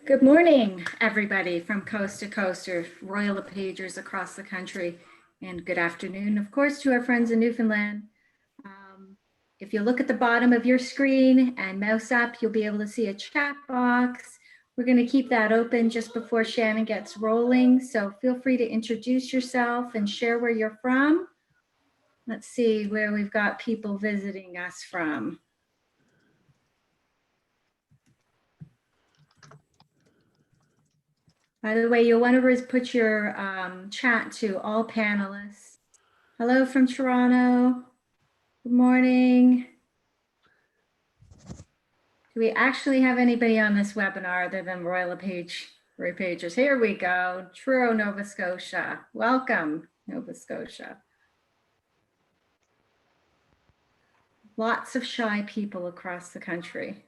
Good morning, everybody from coast to coast, or Royal LePagers across the country. And good afternoon, of course, to our friends in Newfoundland. If you look at the bottom of your screen and mouse up, you'll be able to see a chat box. We're going to keep that open just before Shanan gets rolling. So feel free to introduce yourself and share where you're from. Let's see where we've got people visiting us from. By the way, you'll want to put your chat to all panelists. Hello from Toronto. Good morning. Do we actually have anybody on this webinar other than Royal LePagers? Here we go. Truro, Nova Scotia. Welcome, Nova Scotia. Lots of shy people across the country.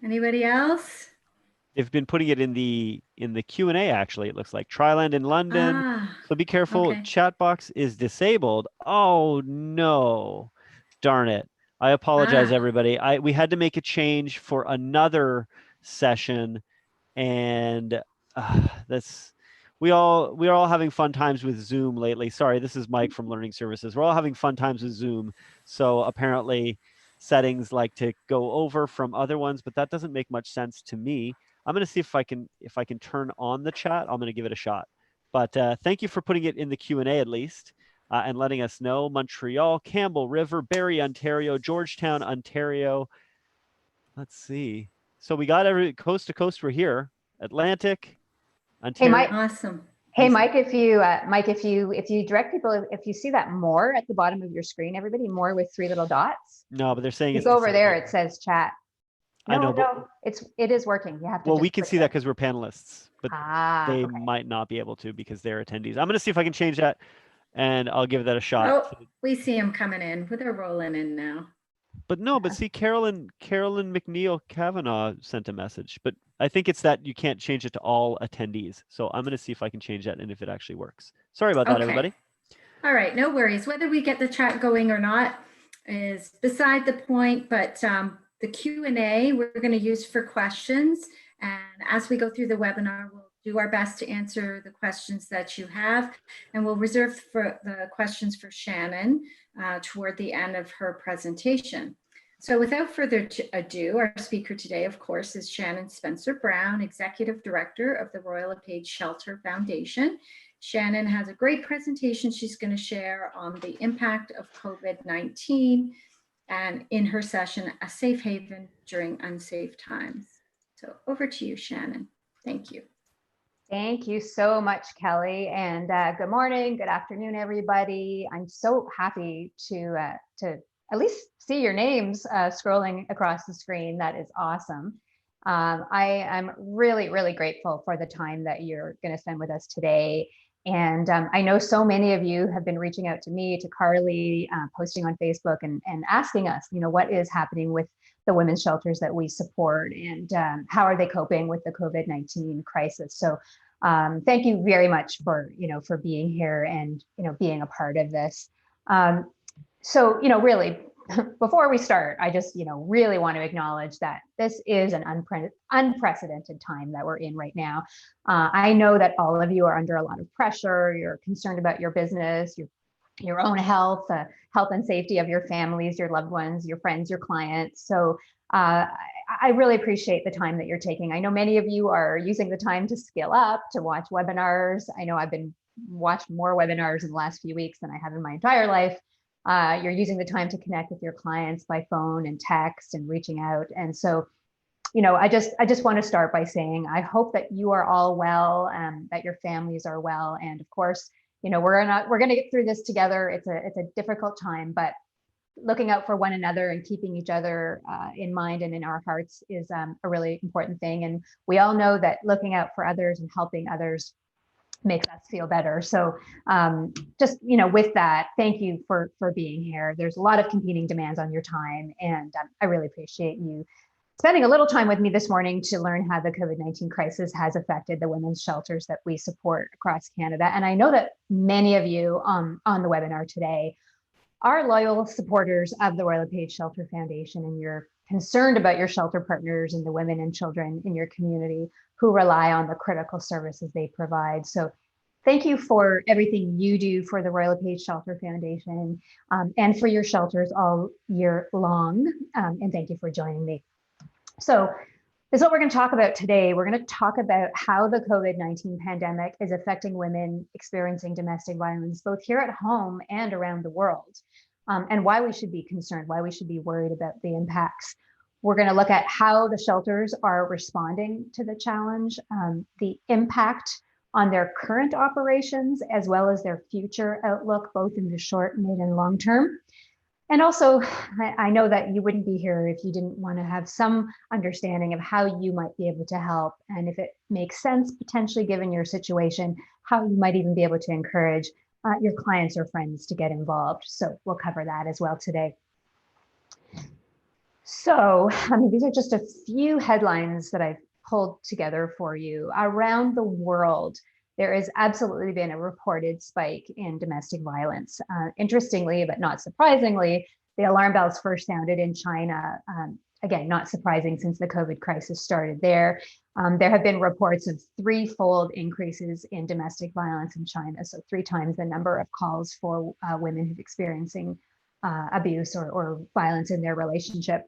Anybody else? They've been putting it in the Q&A, actually. It looks like Triland in London. So be careful. Okay. Chat box is disabled. Oh, no. Darn it. I apologize, everybody. We had to make a change for another session, and we're all having fun times with Zoom lately. Sorry, this is Mike from Learning Services. We're all having fun times with Zoom. So apparently settings like to go over from other ones, but that doesn't make much sense to me. I'm going to see if I can turn on the chat. I'm going to give it a shot. But thank you for putting it in the Q&A at least, and letting us know. Montreal, Campbell River, Barrie, Ontario, Georgetown, Ontario. Let's see. So we got every coast to coast. We're here. Atlantic, Ontario. Hey, Mike. Awesome. Hey, Mike, if you direct people, if you see that more at the bottom of your screen, everybody, more with 3 little dots. No, but they're saying it's over there. It says chat. No, I know, no, it is working. You have to. Well, we can see that because we're panelists, but they okay. might not be able to because they're attendees. I'm going to see if I can change that, and I'll give that a shot. Oh, we see them coming in. They're rolling in now. But no, but see, Carolyn McNeil Kavanaugh sent a message, but I think it's that you can't change it to all attendees. So I'm going to see if I can change that and if it actually works. Sorry about that, everybody. All right, no worries. Whether we get the chat going or not is beside the point, but the Q&A we're going to use for questions. And as we go through the webinar, we'll do our best to answer the questions that you have. And we'll reserve for the questions for Shanan toward the end of her presentation. So without further ado, our speaker today, of course, is Shanan Spencer-Brown, Executive Director of the Royal LePage Shelter Foundation. Shanan has a great presentation she's going to share on the impact of COVID-19 and in her session, A Safe Haven During Unsafe Times. So over to you, Shanan. Thank you. Thank you so much, Kelly. And good morning, good afternoon, everybody. I'm so happy to at least see your names scrolling across the screen. That is awesome. I am really, really grateful for the time that you're going to spend with us today. And I know so many of you have been reaching out to me, to Carly, posting on Facebook and asking us, what is happening with the women's shelters that we support, and how are they coping with the COVID-19 crisis. So thank you very much for being here and being a part of this. So really, before we start, I just really want to acknowledge that this is an unprecedented time that we're in right now. I know that all of you are under a lot of pressure. You're concerned about your business, your own health, health and safety of your families, your loved ones, your friends, your clients. So I really appreciate the time that you're taking. I know many of you are using the time to skill up, to watch webinars. I know I've been watched more webinars in the last few weeks than I have in my entire life. You're using the time to connect with your clients by phone and text and reaching out. And so, I just want to start by saying, I hope that you are all well, that your families are well. And of course, we're going to get through this together. It's a difficult time, but looking out for one another and keeping each other in mind and in our hearts is a really important thing. And we all know that looking out for others and helping others makes us feel better. So just, with that, thank you for being here. There's a lot of competing demands on your time, and I really appreciate you spending a little time with me this morning to learn how the COVID-19 crisis has affected the women's shelters that we support across Canada. And I know that many of you on the webinar today are loyal supporters of the Royal LePage Shelter Foundation, and you're concerned about your shelter partners and the women and children in your community who rely on the critical services they provide. So thank you for everything you do for the Royal LePage Shelter Foundation, and for your shelters all year long. And thank you for joining me. So this is what we're going to talk about today. We're going to talk about how the COVID-19 pandemic is affecting women experiencing domestic violence, both here at home and around the world, and why we should be concerned, why we should be worried about the impacts. We're going to look at how the shelters are responding to the challenge, the impact on their current operations, as well as their future outlook, both in the short, mid, and long term. And also, I know that you wouldn't be here if you didn't want to have some understanding of how you might be able to help, and if it makes sense, potentially given your situation, how you might even be able to encourage your clients or friends to get involved. So we'll cover that as well today. So, these are just a few headlines that I've pulled together for you. Around the world, there has absolutely been a reported spike in domestic violence. Interestingly, but not surprisingly, the alarm bells first sounded in China. Again, not surprising since the COVID crisis started there. There have been reports of threefold increases in domestic violence in China. So 3 times the number of calls for women who've experiencing abuse or violence in their relationship.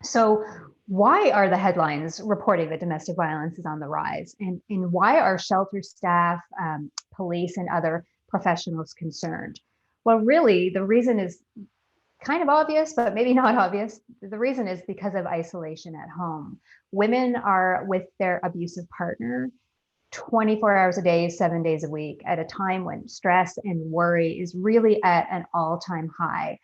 So why are the headlines reporting that domestic violence is on the rise? And why are shelter staff, police, and other professionals concerned? Well, really, the reason is kind of obvious, but maybe not obvious. The reason is because of isolation at home. Women are with their abusive partner 24 hours a day, 7 days a week, at a time when stress and worry is really at an all-time high.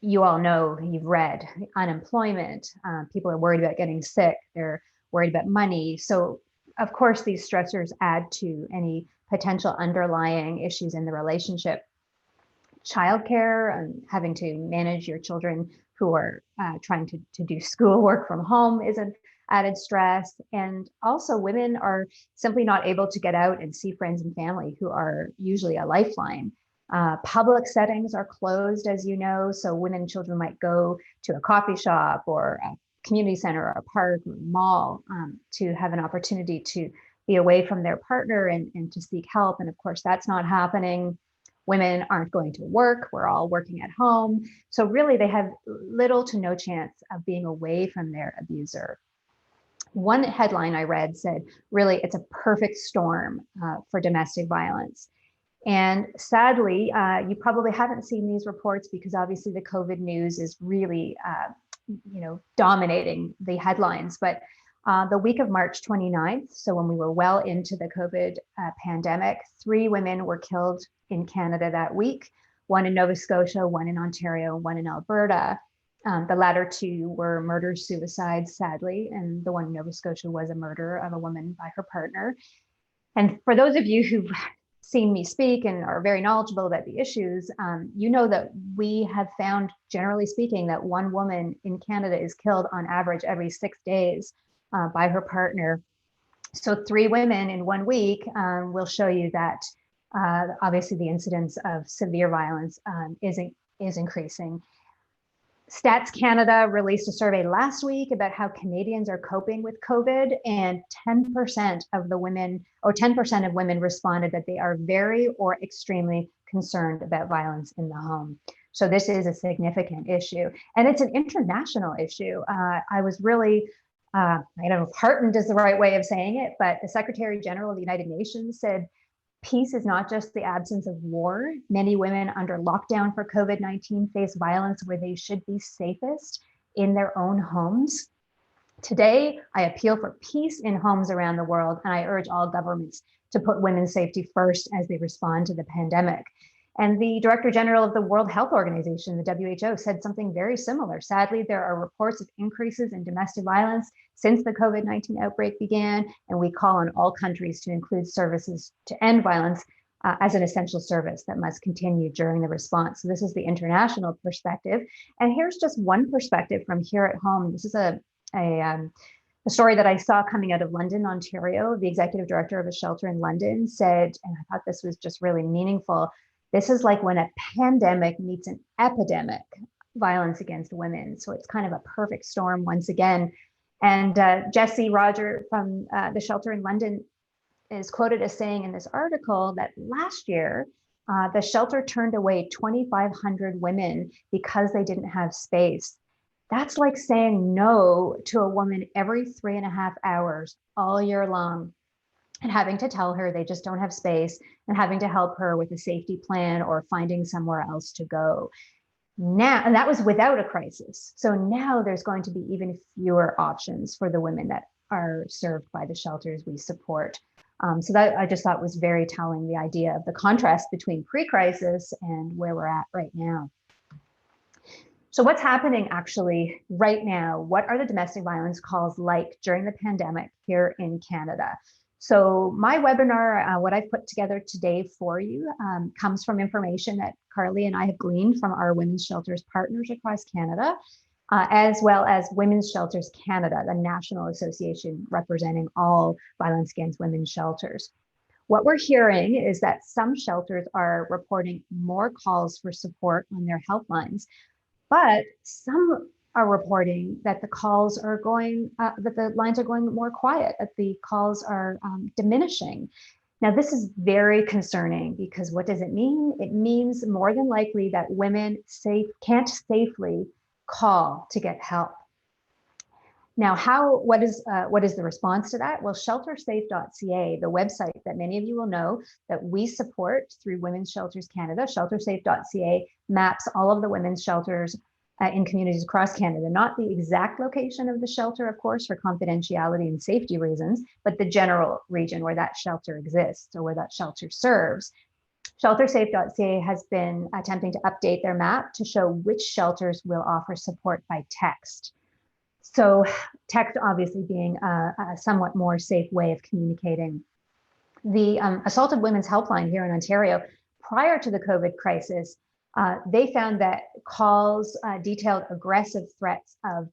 You all know, you've read unemployment, people are worried about getting sick, they're worried about money. So of course, these stressors add to any potential underlying issues in the relationship. Childcare and having to manage your children who are trying to do schoolwork from home is an added stress. And also women are simply not able to get out and see friends and family who are usually a lifeline. Public settings are closed, as you know, so women and children might go to a coffee shop or a community center or a park or a mall to have an opportunity to be away from their partner and to seek help. And of course, that's not happening. Women aren't going to work. We're all working at home. So really, they have little to no chance of being away from their abuser. One headline I read said, really, it's a perfect storm for domestic violence. And sadly, you probably haven't seen these reports because obviously the COVID news is really, dominating the headlines. But the week of March 29th, so when we were well into the COVID pandemic, 3 women were killed in Canada that week, 1 in Nova Scotia, 1 in Ontario, 1 in Alberta. The latter 2 were murder-suicides, sadly, and the one in Nova Scotia was a murder of a woman by her partner. And for those of you who've seen me speak and are very knowledgeable about the issues, you know that we have found, generally speaking, that 1 woman in Canada is killed on average every 6 days by her partner. So 3 women in 1 week will show you that obviously the incidence of severe violence is increasing. Stats Canada released a survey last week about how Canadians are coping with COVID, and 10% of the women, or 10% of women responded that they are very or extremely concerned about violence in the home. So this is a significant issue, and it's an international issue. I was really, I don't know if heartened is the right way of saying it, but the Secretary General of the United Nations said, peace is not just the absence of war. Many women under lockdown for COVID-19 face violence where they should be safest, in their own homes. Today, I appeal for peace in homes around the world, and I urge all governments to put women's safety first as they respond to the pandemic. And the Director General of the World Health Organization, the WHO, said something very similar. Sadly, there are reports of increases in domestic violence since the COVID-19 outbreak began, and we call on all countries to include services to end violence as an essential service that must continue during the response. So this is the international perspective. And here's just one perspective from here at home. This is a story that I saw coming out of London, Ontario. The executive director of a shelter in London said, and I thought this was just really meaningful, This is like when a pandemic meets an epidemic, violence against women. So it's kind of a perfect storm once again. And Jesse Roger from the shelter in London is quoted as saying in this article that last year, the shelter turned away 2,500 women because they didn't have space. That's like saying no to a woman every 3.5 hours all year long, and having to tell her they just don't have space, and having to help her with a safety plan or finding somewhere else to go. Now, and that was without a crisis. So now there's going to be even fewer options for the women that are served by the shelters we support. So that I just thought was very telling, the idea of the contrast between pre-crisis and where we're at right now. So what's happening actually right now? What are the domestic violence calls like during the pandemic here in Canada? So my webinar, what I've put together today for you, comes from information that Carly and I have gleaned from our women's shelters partners across Canada, as well as Women's Shelters Canada, the national association representing all violence against women's shelters. What we're hearing is that some shelters are reporting more calls for support on their helplines, but some are reporting that the calls are going, that the lines are going more quiet, that the calls are diminishing. Now, this is very concerning, because what does it mean? It means more than likely that women can't safely call to get help. Now, what is the response to that? Well, sheltersafe.ca, the website that many of you will know that we support through Women's Shelters Canada, sheltersafe.ca maps all of the women's shelters in communities across Canada, not the exact location of the shelter, of course, for confidentiality and safety reasons, but the general region where that shelter exists or where that shelter serves. Sheltersafe.ca has been attempting to update their map to show which shelters will offer support by text. So text obviously being a somewhat more safe way of communicating. The Assaulted Women's Helpline here in Ontario, prior to the COVID crisis, they found that calls detailed aggressive threats of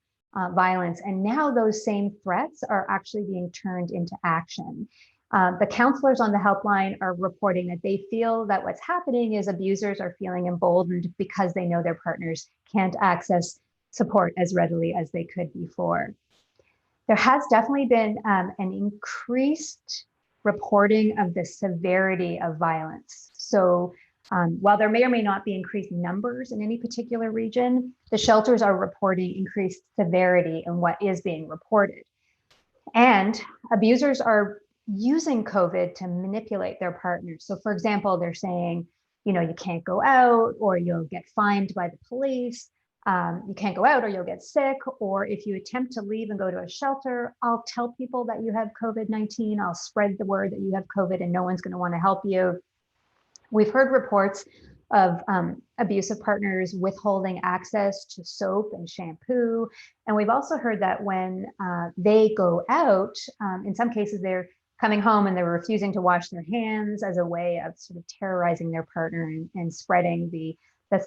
violence, and now those same threats are actually being turned into action. The counselors on the helpline are reporting that they feel that what's happening is abusers are feeling emboldened because they know their partners can't access support as readily as they could before. There has definitely been an increased reporting of the severity of violence. So while there may or may not be increased numbers in any particular region, the shelters are reporting increased severity in what is being reported. And abusers are using COVID to manipulate their partners. So for example, they're saying, you know, you can't go out, or you'll get fined by the police. You can't go out or you'll get sick, or if you attempt to leave and go to a shelter, I'll tell people that you have COVID-19, I'll spread the word that you have COVID and no one's going to want to help you. We've heard reports of abusive partners withholding access to soap and shampoo. And we've also heard that when they go out, in some cases they're coming home and they're refusing to wash their hands as a way of sort of terrorizing their partner and spreading the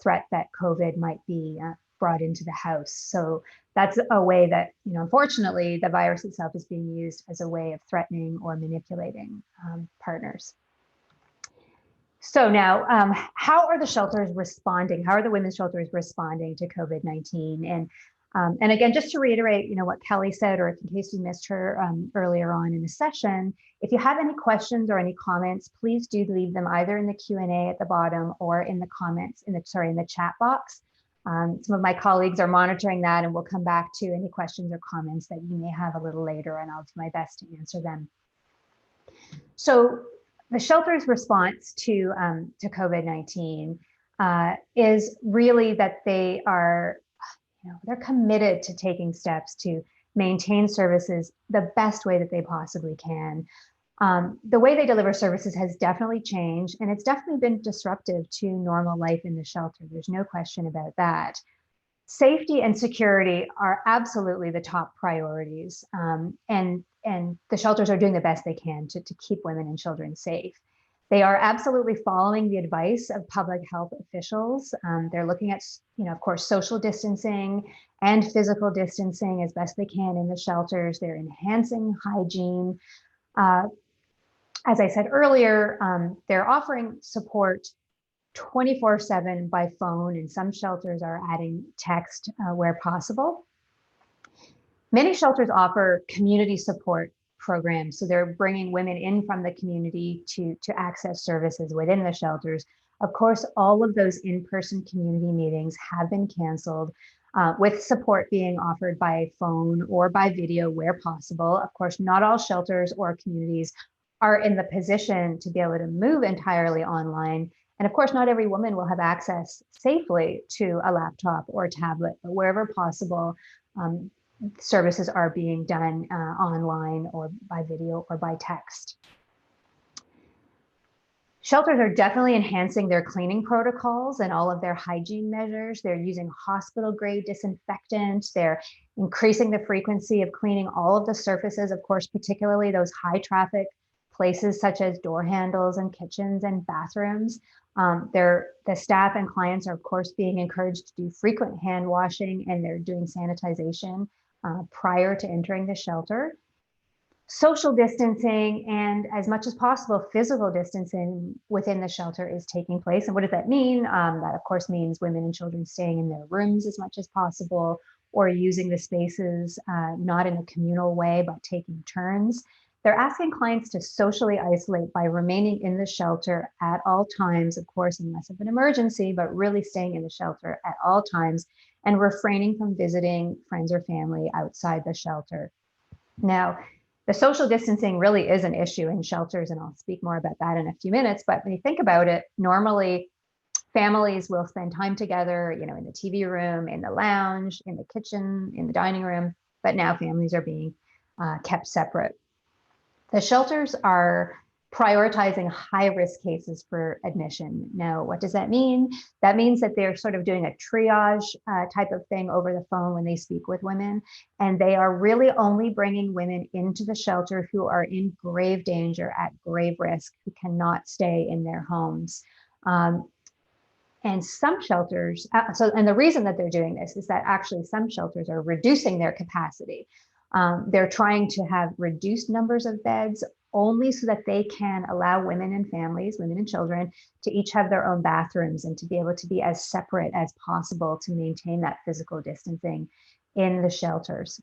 threat that COVID might be brought into the house. So that's a way that, you know, unfortunately, the virus itself is being used as a way of threatening or manipulating partners. So now, how are the shelters responding? How are the women's shelters responding to COVID-19? And again, just to reiterate, you know, what Kelly said, or in case you missed her earlier on in the session, if you have any questions or any comments, please do leave them either in the Q&A at the bottom or in the comments in the chat box. Some of my colleagues are monitoring that, and we'll come back to any questions or comments that you may have a little later, and I'll do my best to answer them. So the shelter's response to COVID-19 is really that they are, they're committed to taking steps to maintain services the best way that they possibly can. The way they deliver services has definitely changed, and it's definitely been disruptive to normal life in the shelter. There's no question about that. Safety and security are absolutely the top priorities, and the shelters are doing the best they can to keep women and children safe. They are absolutely following the advice of public health officials. They're looking at, of course, social distancing and physical distancing as best they can in the shelters. They're enhancing hygiene. As I said earlier, they're offering support 24/7 by phone, and some shelters are adding text where possible. Many shelters offer community support programs, so they're bringing women in from the community to access services within the shelters. Of course, all of those in-person community meetings have been canceled, with support being offered by phone or by video where possible. Of course, not all shelters or communities are in the position to be able to move entirely online. And of course, not every woman will have access safely to a laptop or tablet, but wherever possible, services are being done online or by video or by text. Shelters are definitely enhancing their cleaning protocols and all of their hygiene measures. They're using hospital-grade disinfectant. They're increasing the frequency of cleaning all of the surfaces, of course, particularly those high-traffic places such as door handles and kitchens and bathrooms. The staff and clients are, of course, being encouraged to do frequent hand washing, and they're doing sanitization prior to entering the shelter. Social distancing and, as much as possible, physical distancing within the shelter is taking place. And what does that mean? That, of course, means women and children staying in their rooms as much as possible, or using the spaces not in a communal way, but taking turns. They're asking clients to socially isolate by remaining in the shelter at all times, of course, unless of an emergency, but really staying in the shelter at all times and refraining from visiting friends or family outside the shelter. Now, the social distancing really is an issue in shelters, and I'll speak more about that in a few minutes. But when you think about it, normally families will spend time together, you know, in the TV room, in the lounge, in the kitchen, in the dining room, but now families are being kept separate. The shelters are prioritizing high-risk cases for admission. Now, what does that mean? That means that they're sort of doing a triage type of thing over the phone when they speak with women, and they are really only bringing women into the shelter who are in grave danger, at grave risk, who cannot stay in their homes. And some shelters, and the reason that they're doing this is that actually some shelters are reducing their capacity. They're trying to have reduced numbers of beds only so that they can allow women and families, women and children, to each have their own bathrooms and to be able to be as separate as possible to maintain that physical distancing in the shelters.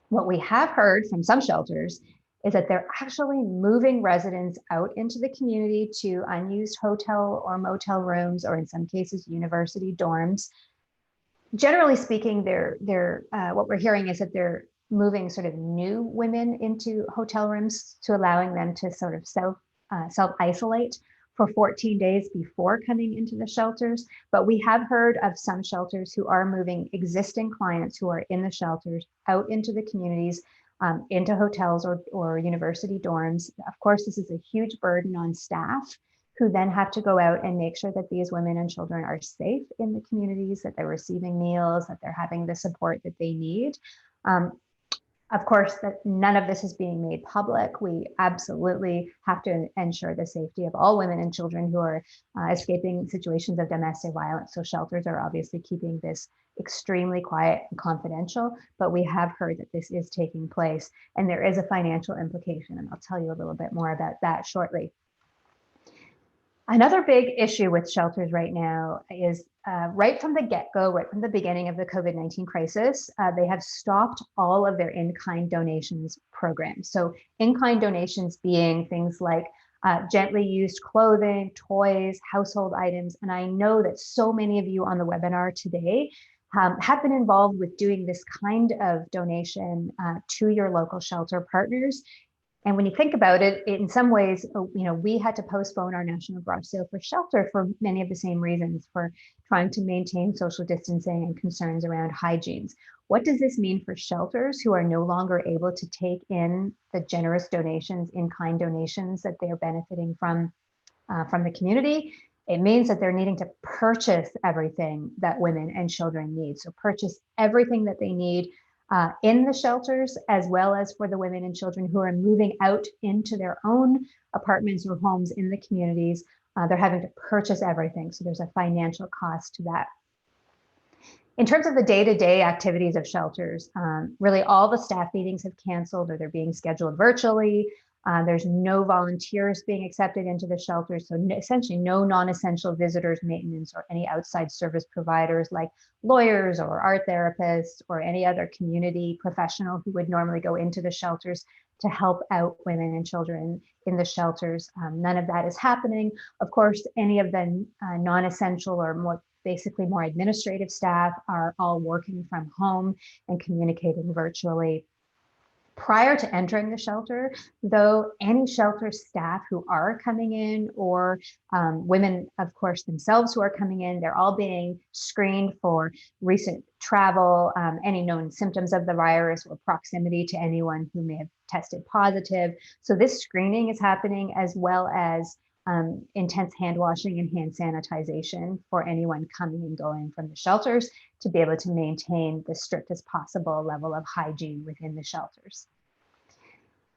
What we have heard from some shelters is that they're actually moving residents out into the community to unused hotel or motel rooms, or in some cases, university dorms. Generally speaking, what we're hearing is that they're moving sort of new women into hotel rooms, to allowing them to sort of self-isolate for 14 days before coming into the shelters. But we have heard of some shelters who are moving existing clients who are in the shelters out into the communities, into hotels or university dorms. Of course, this is a huge burden on staff, who then have to go out and make sure that these women and children are safe in the communities, that they're receiving meals, that they're having the support that they need. Of course, that none of this is being made public. We absolutely have to ensure the safety of all women and children who are escaping situations of domestic violence. So shelters are obviously keeping this extremely quiet and confidential, but we have heard that this is taking place, and there is a financial implication, and I'll tell you a little bit more about that shortly. Another big issue with shelters right now is right from the get-go, right from the beginning of the COVID-19 crisis, they have stopped all of their in-kind donations programs. So in-kind donations being things like gently used clothing, toys, household items. And I know that so many of you on the webinar today have been involved with doing this kind of donation to your local shelter partners. And when you think about it, in some ways, we had to postpone our national garage sale for shelter for many of the same reasons, for trying to maintain social distancing and concerns around hygiene. What does this mean for shelters who are no longer able to take in the generous donations, in-kind donations that they're benefiting from the community? It means that they're needing to purchase everything that women and children need. So purchase everything that they need in the shelters, as well as for the women and children who are moving out into their own apartments or homes in the communities. They're having to purchase everything. So there's a financial cost to that. In terms of the day-to-day activities of shelters, really all the staff meetings have canceled, or they're being scheduled virtually. There's no volunteers being accepted into the shelters, so essentially no non-essential visitors, maintenance, or any outside service providers like lawyers or art therapists or any other community professional who would normally go into the shelters to help out women and children in the shelters. None of that is happening. Of course, any of the non-essential or basically more administrative staff are all working from home and communicating virtually. Prior to entering the shelter, though, any shelter staff who are coming in, or women, of course, themselves who are coming in, they're all being screened for recent travel, any known symptoms of the virus, or proximity to anyone who may have tested positive. So this screening is happening, as well as intense hand washing and hand sanitization for anyone coming and going from the shelters, to be able to maintain the strictest possible level of hygiene within the shelters.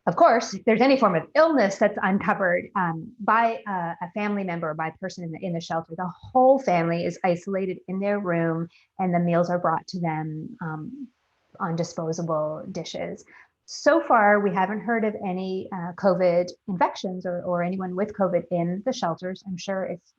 Of course, if there's any form of illness that's uncovered by a family member or by a person in the shelter, the whole family is isolated in their room, and the meals are brought to them on disposable dishes. So far, we haven't heard of any COVID infections or anyone with COVID in the shelters. I'm sure it's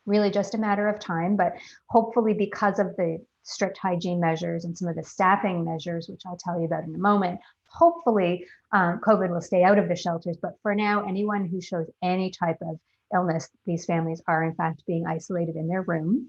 really just a matter of time, but hopefully, because of the strict hygiene measures and some of the staffing measures, which I'll tell you about in a moment, hopefully COVID will stay out of the shelters. But for now, anyone who shows any type of illness, these families are in fact being isolated in their room.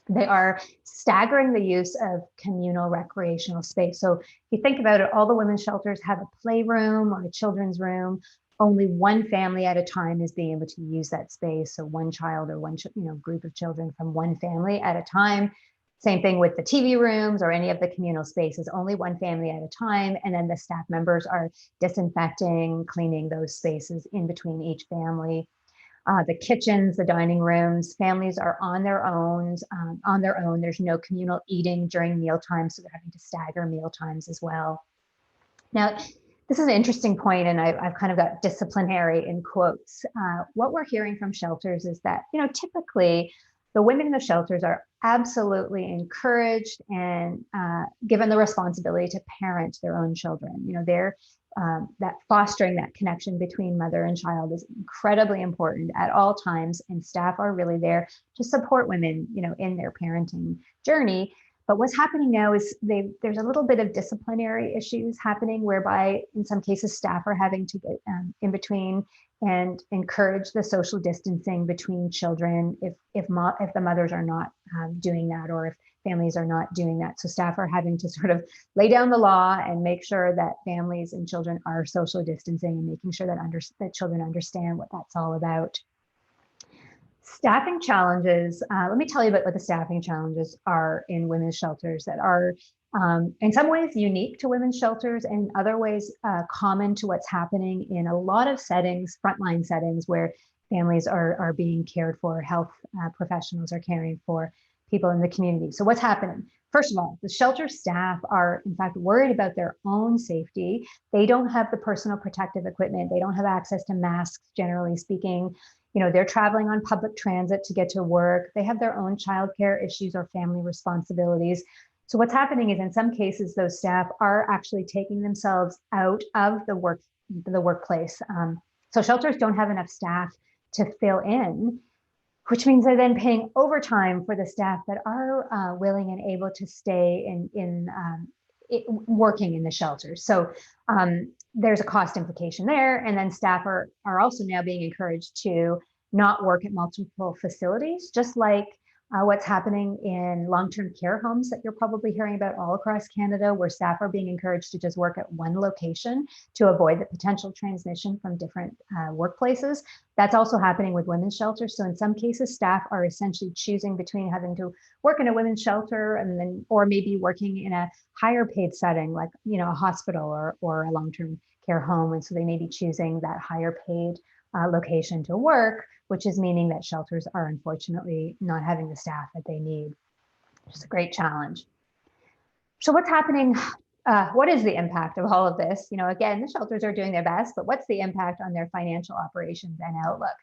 They are staggering the use of communal recreational space. So if you think about it, all the women's shelters have a playroom or a children's room. Only one family at a time is being able to use that space. So one child or one group of children from one family at a time. Same thing with the TV rooms or any of the communal spaces, only one family at a time. And then the staff members are disinfecting, cleaning those spaces in between each family. The kitchens, the dining rooms, families are on their own. There's no communal eating during meal times, so they're having to stagger meal times as well. Now, this is an interesting point, and I've kind of got disciplinary in quotes. What we're hearing from shelters is that, typically the women in the shelters are absolutely encouraged and given the responsibility to parent their own children. They're that fostering that connection between mother and child is incredibly important at all times, and staff are really there to support women, in their parenting journey. But what's happening now is there's a little bit of disciplinary issues happening, whereby in some cases staff are having to get in between and encourage the social distancing between children if the mothers are not doing that, or if families are not doing that. So staff are having to sort of lay down the law and make sure that families and children are social distancing, and making sure that children understand what that's all about. Staffing challenges. Let me tell you about what the staffing challenges are in women's shelters that are in some ways unique to women's shelters, and in other ways common to what's happening in a lot of settings, frontline settings, where families are being cared for, health professionals are caring for people in the community. So what's happening? First of all, the shelter staff are in fact worried about their own safety. They don't have the personal protective equipment. They don't have access to masks, generally speaking. They're traveling on public transit to get to work. They have their own childcare issues or family responsibilities. So what's happening is, in some cases, those staff are actually taking themselves out of the workplace. So shelters don't have enough staff to fill in, which means they're then paying overtime for the staff that are willing and able to stay in working in the shelters. So there's a cost implication there. And then staff are also now being encouraged to not work at multiple facilities, just like what's happening in long-term care homes that you're probably hearing about all across Canada, where staff are being encouraged to just work at one location to avoid the potential transmission from different workplaces. That's also happening with women's shelters. So in some cases, staff are essentially choosing between having to work in a women's shelter or maybe working in a higher paid setting, like a hospital or a long-term care home. And so they may be choosing that higher paid location to work, which is meaning that shelters are unfortunately not having the staff that they need. It's a great challenge. So what's happening? What is the impact of all of this? Again, the shelters are doing their best, but what's the impact on their financial operations and outlook?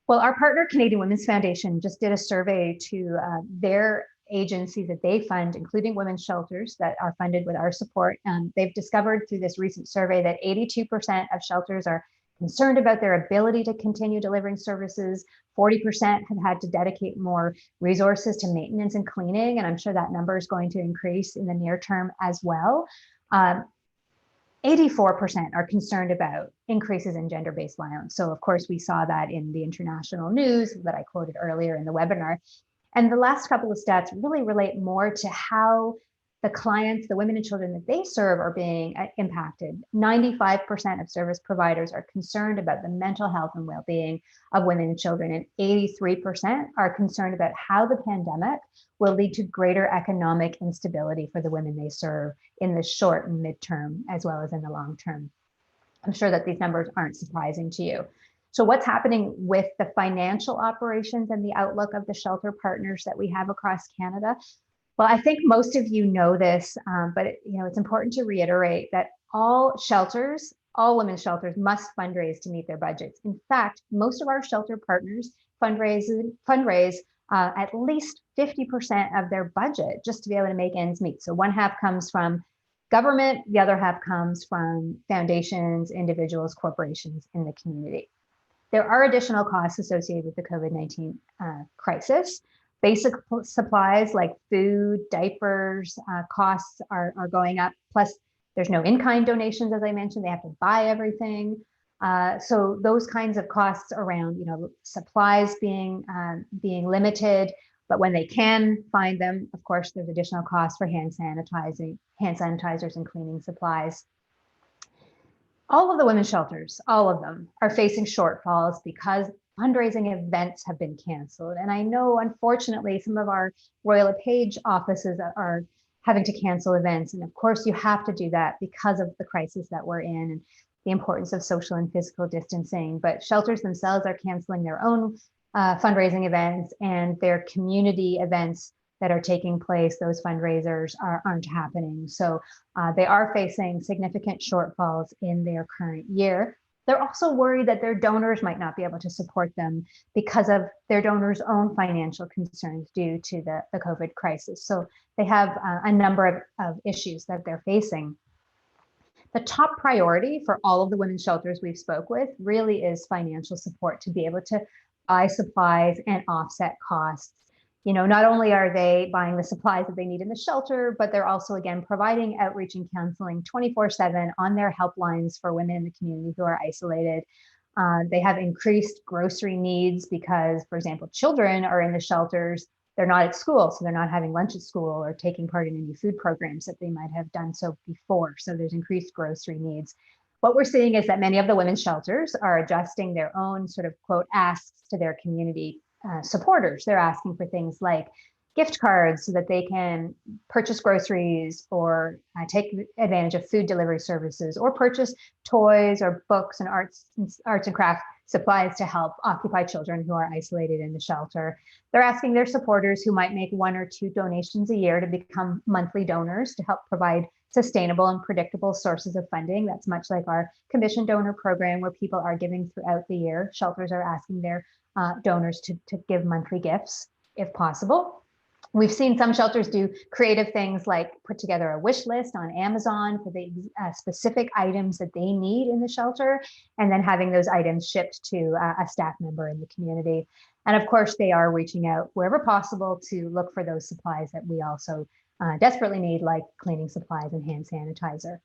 Well, our partner, Canadian Women's Foundation, just did a survey to their agencies that they fund, including women's shelters that are funded with our support. They've discovered through this recent survey that 82% of shelters are concerned about their ability to continue delivering services. 40% have had to dedicate more resources to maintenance and cleaning, and I'm sure that number is going to increase in the near term as well. 84% are concerned about increases in gender-based violence. So of course, we saw that in the international news that I quoted earlier in the webinar. And the last couple of stats really relate more to how the clients, the women and children that they serve, are being impacted. 95% of service providers are concerned about the mental health and well-being of women and children, and 83% are concerned about how the pandemic will lead to greater economic instability for the women they serve in the short and midterm, as well as in the long term. I'm sure that these numbers aren't surprising to you. So what's happening with the financial operations and the outlook of the shelter partners that we have across Canada? Well, I think most of you know this, but it's important to reiterate that all shelters, all women's shelters, must fundraise to meet their budgets. In fact, most of our shelter partners fundraise at least 50% of their budget just to be able to make ends meet. So one half comes from government, the other half comes from foundations, individuals, corporations in the community. There are additional costs associated with the COVID-19 crisis. Basic supplies like food, diapers, costs are going up. Plus, there's no in-kind donations, as I mentioned. They have to buy everything. So those kinds of costs around, supplies being limited, but when they can find them, of course, there's additional costs for hand sanitizers and cleaning supplies. All of the women's shelters, all of them, are facing shortfalls because fundraising events have been canceled. And I know, unfortunately, some of our Royal LePage offices are having to cancel events. And of course, you have to do that because of the crisis that we're in and the importance of social and physical distancing. But shelters themselves are canceling their own fundraising events, and their community events that are taking place, those fundraisers aren't happening. So they are facing significant shortfalls in their current year. They're also worried that their donors might not be able to support them because of their donors' own financial concerns due to the COVID crisis. So they have a number of issues that they're facing. The top priority for all of the women's shelters we've spoke with really is financial support to be able to buy supplies and offset costs. Not only are they buying the supplies that they need in the shelter, but they're also, again, providing outreach and counseling 24/7 on their helplines for women in the community who are isolated. They have increased grocery needs because, for example, children are in the shelters. They're not at school, so they're not having lunch at school or taking part in any food programs that they might have done so before. So there's increased grocery needs. What we're seeing is that many of the women's shelters are adjusting their own sort of, quote, asks to their community supporters. They're asking for things like gift cards so that they can purchase groceries or take advantage of food delivery services, or purchase toys or books and arts and craft supplies to help occupy children who are isolated in the shelter. They're asking their supporters who might make 1 or 2 donations a year to become monthly donors to help provide sustainable and predictable sources of funding. That's much like our commission donor program, where people are giving throughout the year. Shelters are asking their donors to give monthly gifts if possible. We've seen some shelters do creative things like put together a wish list on Amazon for the specific items that they need in the shelter, and then having those items shipped to a staff member in the community. And of course, they are reaching out wherever possible to look for those supplies that we also desperately need, like cleaning supplies and hand sanitizer.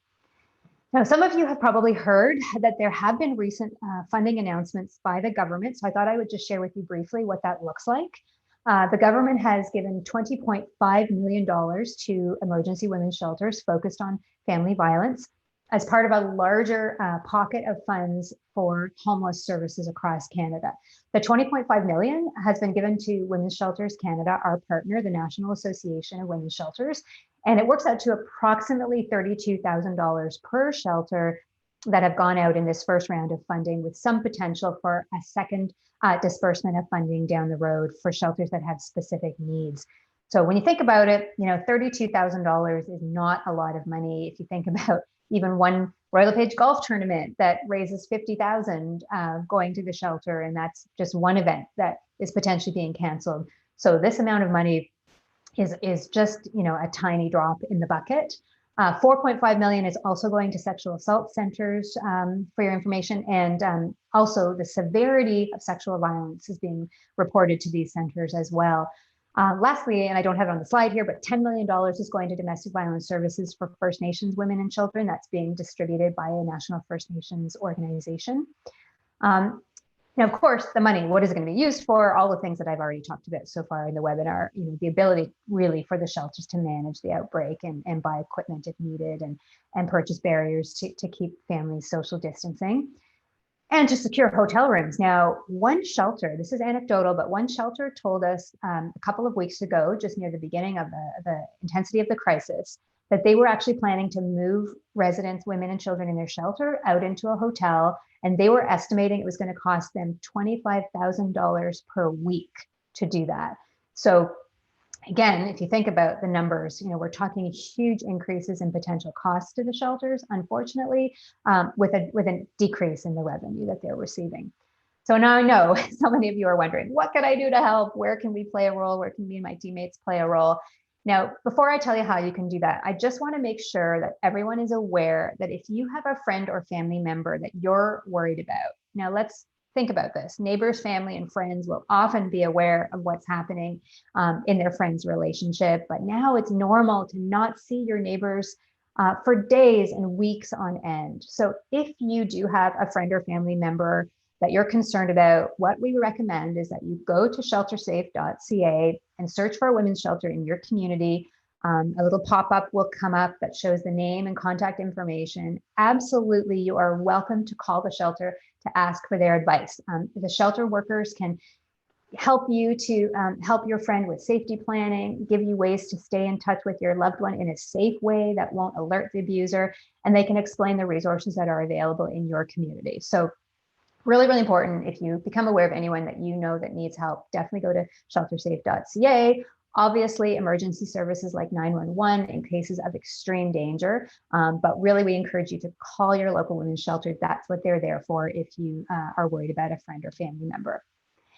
Now, some of you have probably heard that there have been recent funding announcements by the government. So I thought I would just share with you briefly what that looks like. The government has given $20.5 million to emergency women's shelters focused on family violence as part of a larger pocket of funds for homeless services across Canada. The $20.5 million has been given to Women's Shelters Canada, our partner, the National Association of Women's Shelters, and it works out to approximately $32,000 per shelter that have gone out in this first round of funding, with some potential for a second disbursement of funding down the road for shelters that have specific needs. So when you think about it, $32,000 is not a lot of money. If you think about even one Royal LePage golf tournament that raises $50,000 going to the shelter, and that's just one event that is potentially being canceled. So this amount of money is just a tiny drop in the bucket. $4.5 million is also going to sexual assault centers, for your information. And also the severity of sexual violence is being reported to these centers as well. Lastly, and I don't have it on the slide here, but $10 million is going to domestic violence services for First Nations women and children. That's being distributed by a National First Nations organization. Now, of course, the money, what is it going to be used for? All the things that I've already talked about so far in the webinar, the ability really for the shelters to manage the outbreak and buy equipment if needed, and purchase barriers to keep families social distancing, and to secure hotel rooms. Now, one shelter, this is anecdotal, but one shelter told us a couple of weeks ago, just near the beginning of the intensity of the crisis, that they were actually planning to move residents, women and children in their shelter out into a hotel. And they were estimating it was going to cost them $25,000 per week to do that. So again, if you think about the numbers, we're talking huge increases in potential costs to the shelters, unfortunately, with a decrease in the revenue that they're receiving. So now I know so many of you are wondering, what can I do to help? Where can we play a role? Where can me and my teammates play a role? Now, before I tell you how you can do that, I just want to make sure that everyone is aware that if you have a friend or family member that you're worried about, now let's think about this. Neighbors, family, and friends will often be aware of what's happening in their friend's relationship, but now it's normal to not see your neighbors for days and weeks on end. So if you do have a friend or family member that you're concerned about, what we recommend is that you go to sheltersafe.ca and search for a women's shelter in your community. A little pop-up will come up that shows the name and contact information. Absolutely, you are welcome to call the shelter to ask for their advice. The shelter workers can help you to help your friend with safety planning, give you ways to stay in touch with your loved one in a safe way that won't alert the abuser, and they can explain the resources that are available in your community. So really, really important. If you become aware of anyone that you know that needs help, definitely go to sheltersafe.ca. Obviously, emergency services like 911 in cases of extreme danger. But really, we encourage you to call your local women's shelter. That's what they're there for if you are worried about a friend or family member.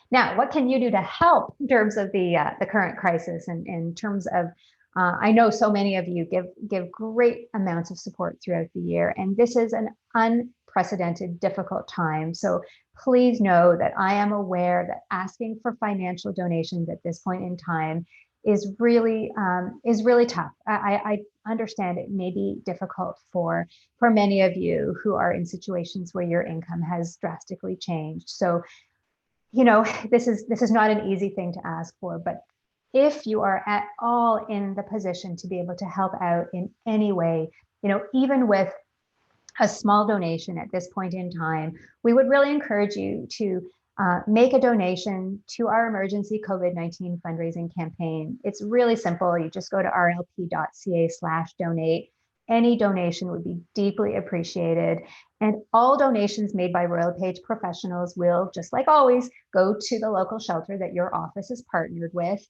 Now, what can you do to help in terms of the current crisis, and in terms of I know so many of you give great amounts of support throughout the year, and this is an unprecedented, difficult time. So please know that I am aware that asking for financial donations at this point in time is really tough. I understand it may be difficult for many of you who are in situations where your income has drastically changed. So this is not an easy thing to ask for, but if you are at all in the position to be able to help out in any way, even with a small donation at this point in time, we would really encourage you to make a donation to our emergency COVID-19 fundraising campaign. It's really simple. You just go to rlp.ca/donate. Any donation would be deeply appreciated. And all donations made by Royal LePage professionals will, just like always, go to the local shelter that your office is partnered with.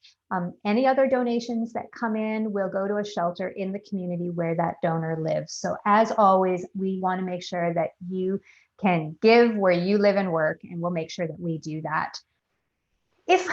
Any other donations that come in will go to a shelter in the community where that donor lives. So as always, we want to make sure that you can give where you live and work, and we'll make sure that we do that. If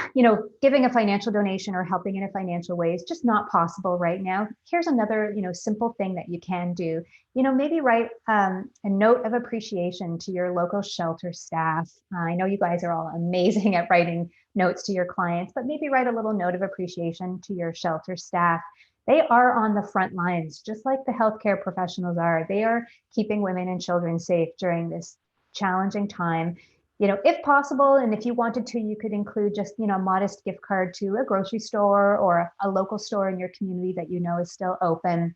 giving a financial donation or helping in a financial way is just not possible right now, here's another simple thing that you can do. Maybe write a note of appreciation to your local shelter staff. I know you guys are all amazing at writing notes to your clients, but maybe write a little note of appreciation to your shelter staff. They are on the front lines, just like the healthcare professionals are. They are keeping women and children safe during this challenging time. If possible, and if you wanted to, you could include just, a modest gift card to a grocery store or a local store in your community that is still open,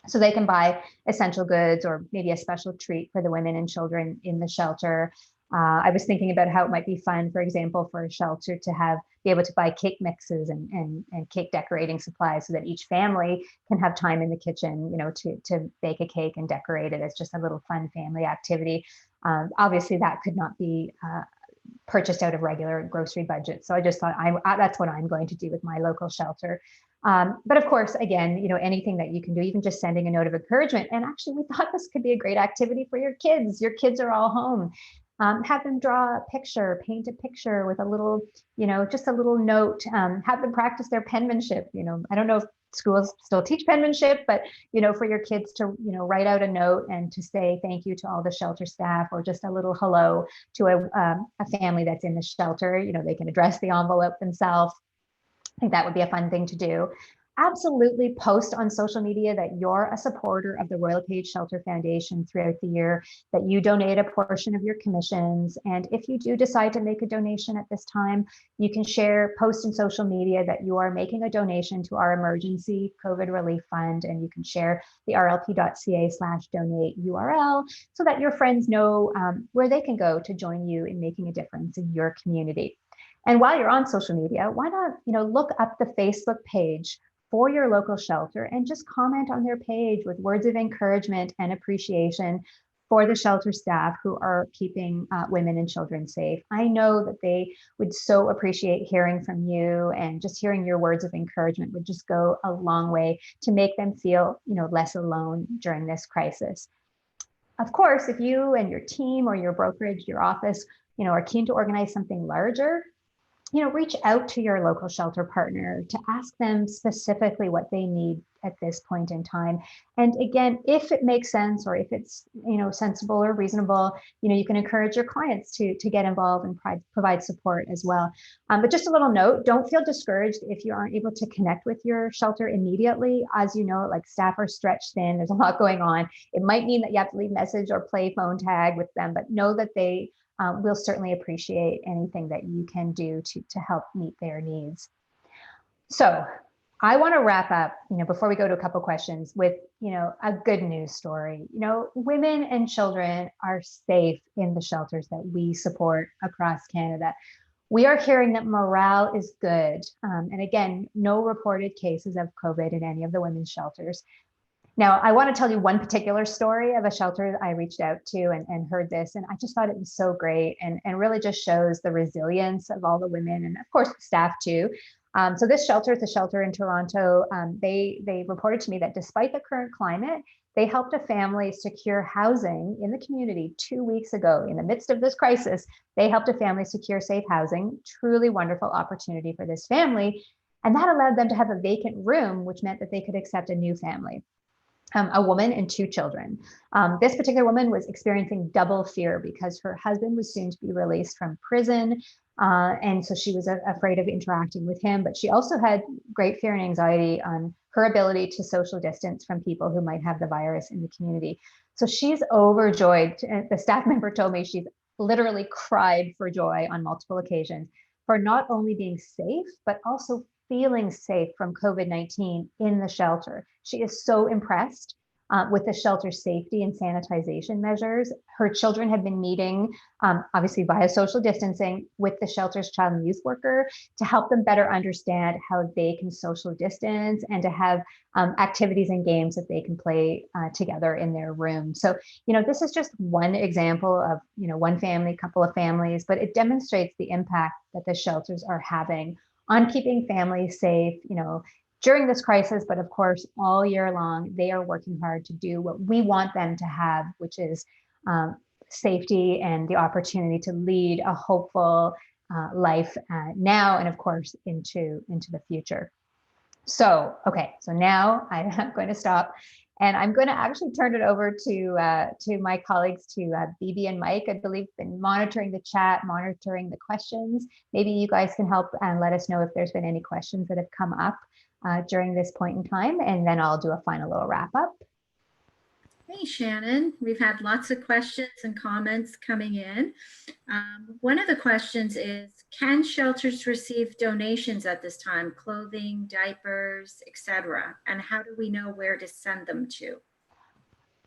so they can buy essential goods or maybe a special treat for the women and children in the shelter. I was thinking about how it might be fun, for example, for a shelter to be able to buy cake mixes and cake decorating supplies, so that each family can have time in the kitchen, to bake a cake and decorate it as just a little fun family activity. Obviously, that could not be purchased out of regular grocery budget. So I just thought that's what I'm going to do with my local shelter. But of course, again, anything that you can do, even just sending a note of encouragement. And actually, we thought this could be a great activity for your kids. Your kids are all home. Have them draw a picture, paint a picture with a little, just a little note. Have them practice their penmanship. I don't know if schools still teach penmanship, but, for your kids to, write out a note and to say thank you to all the shelter staff, or just a little hello to a family that's in the shelter. They can address the envelope themselves. I think that would be a fun thing to do. Absolutely post on social media that you're a supporter of the Royal LePage Shelter Foundation throughout the year, that you donate a portion of your commissions. And if you do decide to make a donation at this time, you can post in social media that you are making a donation to our emergency COVID relief fund, and you can share the rlp.ca/donate URL so that your friends know where they can go to join you in making a difference in your community. And while you're on social media, why not, look up the Facebook page for your local shelter and just comment on their page with words of encouragement and appreciation for the shelter staff who are keeping women and children safe. I know that they would so appreciate hearing from you, and just hearing your words of encouragement would just go a long way to make them feel, less alone during this crisis. Of course, if you and your team or your brokerage, your office, are keen to organize something larger, reach out to your local shelter partner to ask them specifically what they need at this point in time. And again, if it makes sense, or if it's, sensible or reasonable, you can encourage your clients to get involved and provide support as well. But just a little note, don't feel discouraged if you aren't able to connect with your shelter immediately. As you know, like, staff are stretched thin, there's a lot going on. It might mean that you have to leave message or play phone tag with them, but know that they we'll certainly appreciate anything that you can do to help meet their needs. So I want to wrap up, before we go to a couple questions, with, a good news story. Women and children are safe in the shelters that we support across Canada. We are hearing that morale is good. And again, no reported cases of COVID in any of the women's shelters. Now, I want to tell you one particular story of a shelter that I reached out to and heard this, and I just thought it was so great, and really just shows the resilience of all the women, and of course the staff too. So this shelter is a shelter in Toronto. They reported to me that despite the current climate, they helped a family secure housing in the community 2 weeks ago. In the midst of this crisis, they helped a family secure safe housing. Truly wonderful opportunity for this family. And that allowed them to have a vacant room, which meant that they could accept a new family. A woman and 2 children. This particular woman was experiencing double fear because her husband was soon to be released from prison. And so she was afraid of interacting with him, but she also had great fear and anxiety on her ability to social distance from people who might have the virus in the community. So she's overjoyed. The staff member told me she's literally cried for joy on multiple occasions for not only being safe, but also feeling safe from COVID-19 in the shelter. She is so impressed with the shelter's safety and sanitization measures. Her children have been meeting, obviously via social distancing, with the shelter's child and youth worker to help them better understand how they can social distance, and to have activities and games that they can play together in their room. So, this is just one example of, one family, couple of families, but it demonstrates the impact that the shelters are having on keeping families safe, during this crisis, but of course, all year long. They are working hard to do what we want them to have, which is safety and the opportunity to lead a hopeful life now, and of course, into the future. So, okay, so now I'm going to stop, and I'm going to actually turn it over to my colleagues, to Bibi and Mike. I believe been monitoring the chat, monitoring the questions. Maybe you guys can help and let us know if there's been any questions that have come up during this point in time, and then I'll do a final little wrap up. Hey, Shannon, we've had lots of questions and comments coming in. One of the questions is, can shelters receive donations at this time, clothing, diapers, etc.? And how do we know where to send them to?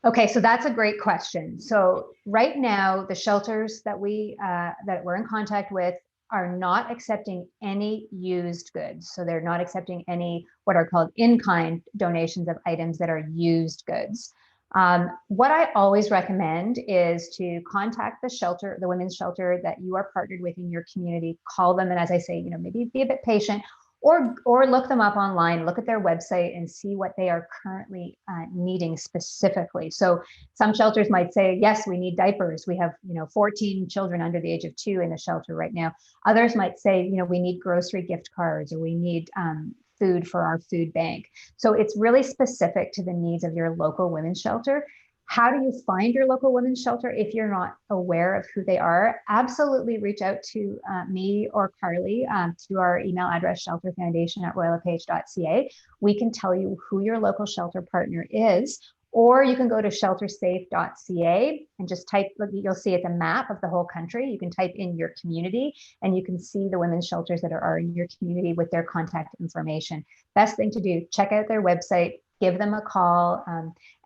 Okay, so that's a great question. So right now, the shelters that we're in contact with are not accepting any used goods. So they're not accepting any what are called in-kind donations of items that are used goods. What I always recommend is to contact the shelter, the women's shelter that you are partnered with in your community. Call them, and as I say, maybe be a bit patient, or look them up online, look at their website and see what they are currently needing specifically. So some shelters might say, yes, we need diapers. We have 14 children under the age of 2 in the shelter right now. Others might say, we need grocery gift cards, or we need food for our food bank. So it's really specific to the needs of your local women's shelter. How do you find your local women's shelter if you're not aware of who they are? Absolutely reach out to me or Carly through our email address, shelterfoundation@royallepage.ca. We can tell you who your local shelter partner is, or you can go to sheltersafe.ca and just type, you'll see it's a map of the whole country. You can type in your community and you can see the women's shelters that are in your community with their contact information. Best thing to do, check out their website, give them a call,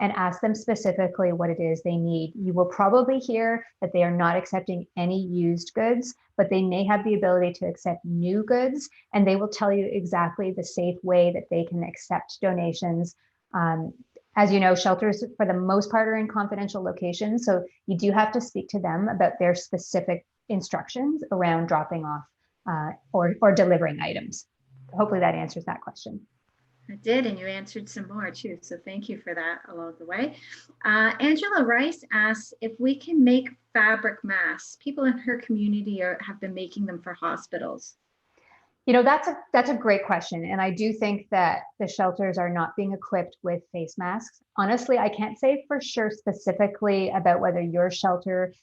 and ask them specifically what it is they need. You will probably hear that they are not accepting any used goods, but they may have the ability to accept new goods, and they will tell you exactly the safe way that they can accept donations. As you know, shelters for the most part are in confidential locations, so you do have to speak to them about their specific instructions around dropping off or delivering items. Hopefully that answers that question. It did, and you answered some more too, so thank you for that along the way. Angela Rice asks if we can make fabric masks. People in her community have been making them for hospitals. You know, that's a great question. And I do think that the shelters are not being equipped with face masks. Honestly, I can't say for sure specifically about whether your shelter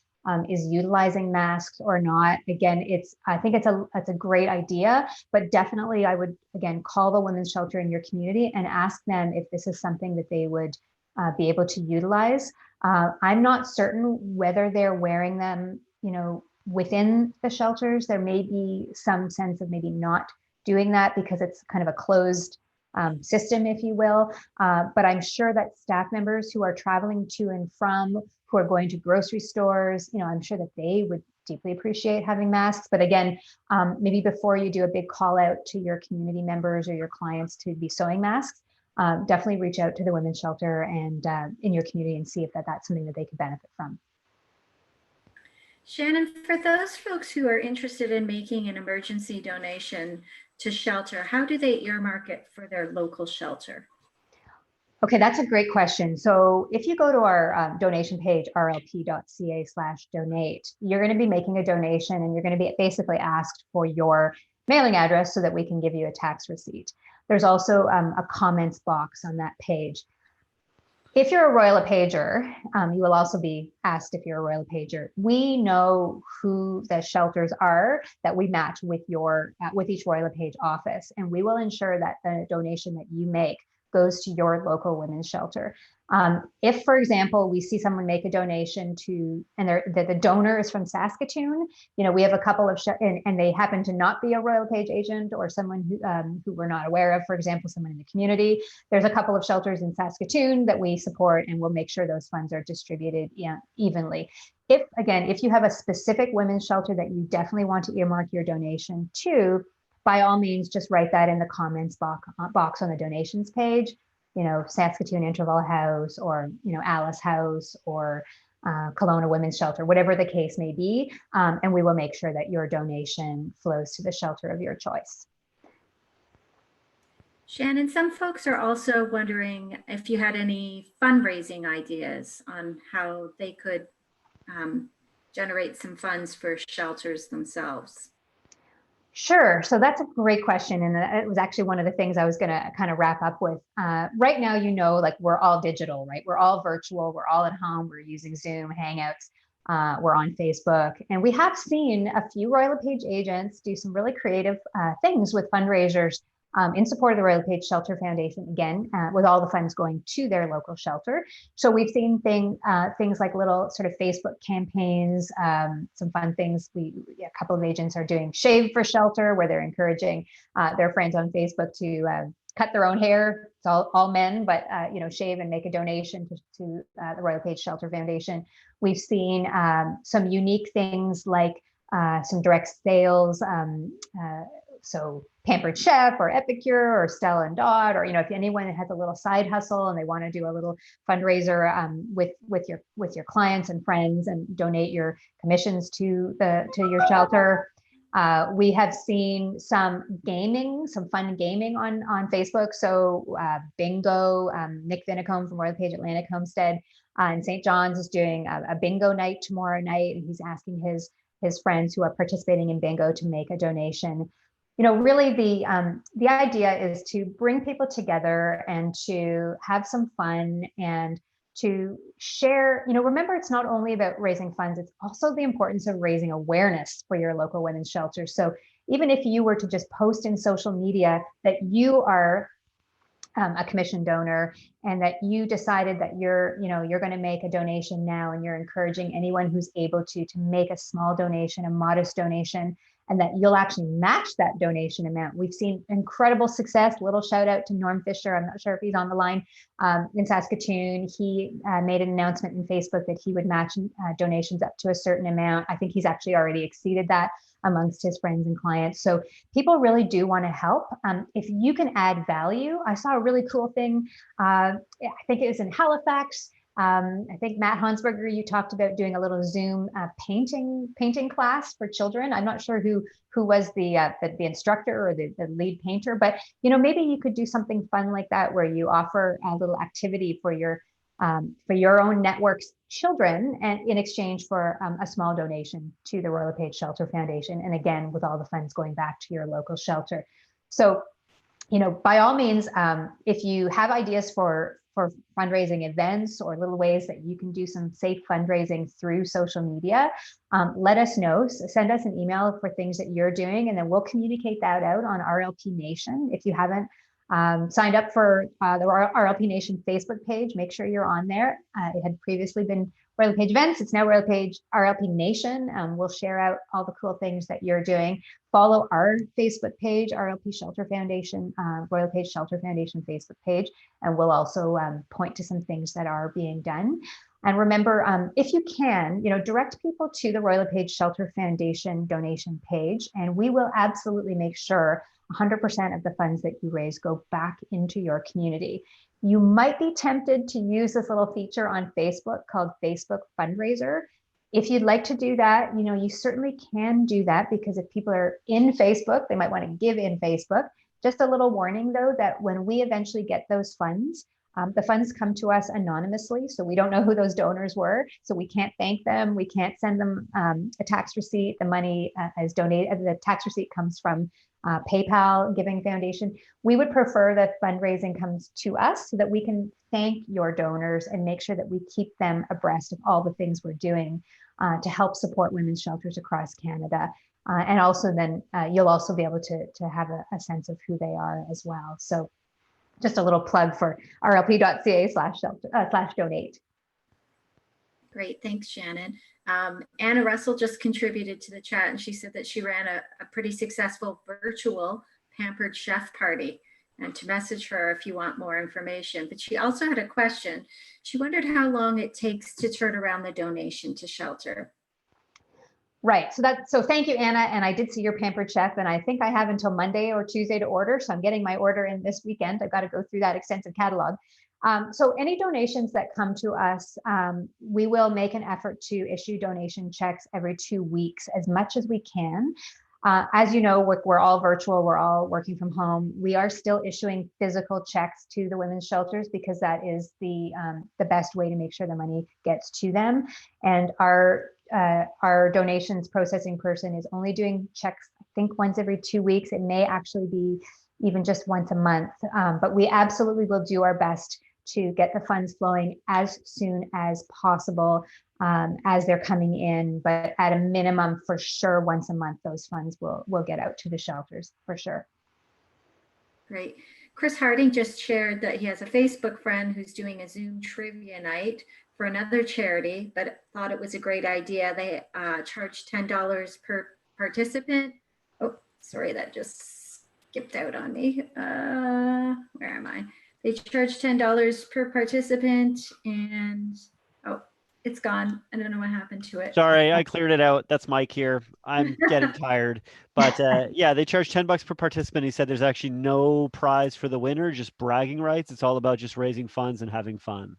is utilizing masks or not. Again, I think it's a great idea, but definitely I would, again, call the women's shelter in your community and ask them if this is something that they would be able to utilize. I'm not certain whether they're wearing them, you know, within the shelters. There may be some sense of maybe not doing that because it's kind of a closed system, if you will. But I'm sure that staff members who are traveling to and from, who are going to grocery stores, you know, I'm sure that they would deeply appreciate having masks. But again, maybe before you do a big call out to your community members or your clients to be sewing masks, definitely reach out to the women's shelter and in your community and see if that's something that they could benefit from. Shannon, for those folks who are interested in making an emergency donation to shelter, how do they earmark it for their local shelter? Okay, that's a great question. So if you go to our donation page, rlp.ca/donate, you're going to be making a donation and you're going to be basically asked for your mailing address so that we can give you a tax receipt. There's also a comments box on that page. If you're a Royal LePager, you will also be asked if you're a Royal LePager. We know who the shelters are that we match with with each Royal LePage office, and we will ensure that the donation that you make goes to your local women's shelter. If, for example, we see someone make a donation and the donor is from Saskatoon, you know, we have a couple of, and they happen to not be a Royal LePage agent or someone who we're not aware of, for example, someone in the community. There's a couple of shelters in Saskatoon that we support, and we'll make sure those funds are distributed evenly. If you have a specific women's shelter that you definitely want to earmark your donation to, by all means, just write that in the comments box on the donations page. You know, Saskatoon Interval House, or, you know, Alice House, or Kelowna Women's Shelter, whatever the case may be. And we will make sure that your donation flows to the shelter of your choice. Shannon, some folks are also wondering if you had any fundraising ideas on how they could generate some funds for shelters themselves. Sure. So that's a great question. And it was actually one of the things I was going to kind of wrap up with. Right now, you know, like we're all digital, right? We're all virtual. We're all at home. We're using Zoom, Hangouts. We're on Facebook. And we have seen a few Royal LePage agents do some really creative things with fundraisers in support of the Royal LePage Shelter Foundation, again, with all the funds going to their local shelter. So we've seen things like little sort of Facebook campaigns, some fun things. A couple of agents are doing Shave for Shelter, where they're encouraging their friends on Facebook to cut their own hair. It's all men, but you know, shave and make a donation to the Royal LePage Shelter Foundation. We've seen some unique things like some direct sales. So Pampered Chef or Epicure or Stella and Dodd, or, you know, if anyone has a little side hustle and they want to do a little fundraiser with your clients and friends and donate your commissions to your shelter. We have seen some fun gaming on Facebook. So bingo, Nick Vinicombe from Royal LePage Atlantic Homestead in St. John's is doing a bingo night tomorrow night, and he's asking his friends who are participating in bingo to make a donation. really the idea is to bring people together and to have some fun and to share, remember, it's not only about raising funds, it's also the importance of raising awareness for your local women's shelter. So even if you were to just post in social media that you are a commission donor and that you decided that you're going to make a donation now, and you're encouraging anyone who's able to make a small donation, a modest donation, and that you'll actually match that donation amount. We've seen incredible success. Little shout out to Norm Fisher. I'm not sure if he's on the line in Saskatoon. He made an announcement in Facebook that he would match donations up to a certain amount. I think he's actually already exceeded that amongst his friends and clients. So people really do want to help. If you can add value, I saw a really cool thing. I think it was in Halifax. I think Matt Hansberger, you talked about doing a little Zoom painting class for children. I'm not sure who was the instructor or the lead painter, but maybe you could do something fun like that where you offer a little activity for your own network's children, and in exchange for a small donation to the Royal LePage Shelter Foundation. And again, with all the funds going back to your local shelter. So, by all means, if you have ideas for fundraising events or little ways that you can do some safe fundraising through social media, let us know. So send us an email for things that you're doing, and then we'll communicate that out on RLP Nation. If you haven't signed up for the RLP Nation Facebook page, make sure you're on there. It had previously been Royal LePage Events. It's now Royal LePage RLP Nation. We'll share out all the cool things that you're doing. Follow our Facebook page, RLP Shelter Foundation, Royal LePage Shelter Foundation Facebook page, and we'll also point to some things that are being done. And remember, if you can, direct people to the Royal LePage Shelter Foundation donation page, and we will absolutely make sure 100% of the funds that you raise go back into your community. You might be tempted to use this little feature on Facebook called Facebook Fundraiser. If you'd like to do that, you certainly can do that, because if people are in Facebook, they might want to give in Facebook. Just a little warning though, that when we eventually get those funds, the funds come to us anonymously, so we don't know who those donors were. So we can't thank them. We can't send them a tax receipt. The money is donated. The tax receipt comes from PayPal Giving Foundation. We would prefer that fundraising comes to us so that we can thank your donors and make sure that we keep them abreast of all the things we're doing to help support women's shelters across Canada. And also then you'll also be able to have a sense of who they are as well. So just a little plug for rlp.ca/donate. Great, thanks, Shannon. Anna Russell just contributed to the chat, and she said that she ran a pretty successful virtual pampered chef party, and to message her if you want more information. But she also had a question. She wondered how long it takes to turn around the donation to shelter. Right. So thank you, Anna. And I did see your pampered chef, and I think I have until Monday or Tuesday to order. So I'm getting my order in this weekend. I've got to go through that extensive catalog. So any donations that come to us, we will make an effort to issue donation checks every 2 weeks, as much as we can. As you know, we're all virtual. We're all working from home. We are still issuing physical checks to the women's shelters, because that is the best way to make sure the money gets to them. And our donations processing person is only doing checks, I think, once every 2 weeks. It may actually be even just once a month, but we absolutely will do our best to get the funds flowing as soon as possible as they're coming in. But at a minimum, for sure, once a month, those funds will get out to the shelters for sure. Great. Chris Harding just shared that he has a Facebook friend who's doing a Zoom trivia night for another charity, but thought it was a great idea. They charge $10 per participant. Oh, sorry, that just skipped out on me. Where am I? They charge $10 per participant, and oh, it's gone. I don't know what happened to it. Sorry, I cleared it out. That's Mike here. I'm getting tired. But yeah, they charge $10 per participant. He said there's actually no prize for the winner, just bragging rights. It's all about just raising funds and having fun.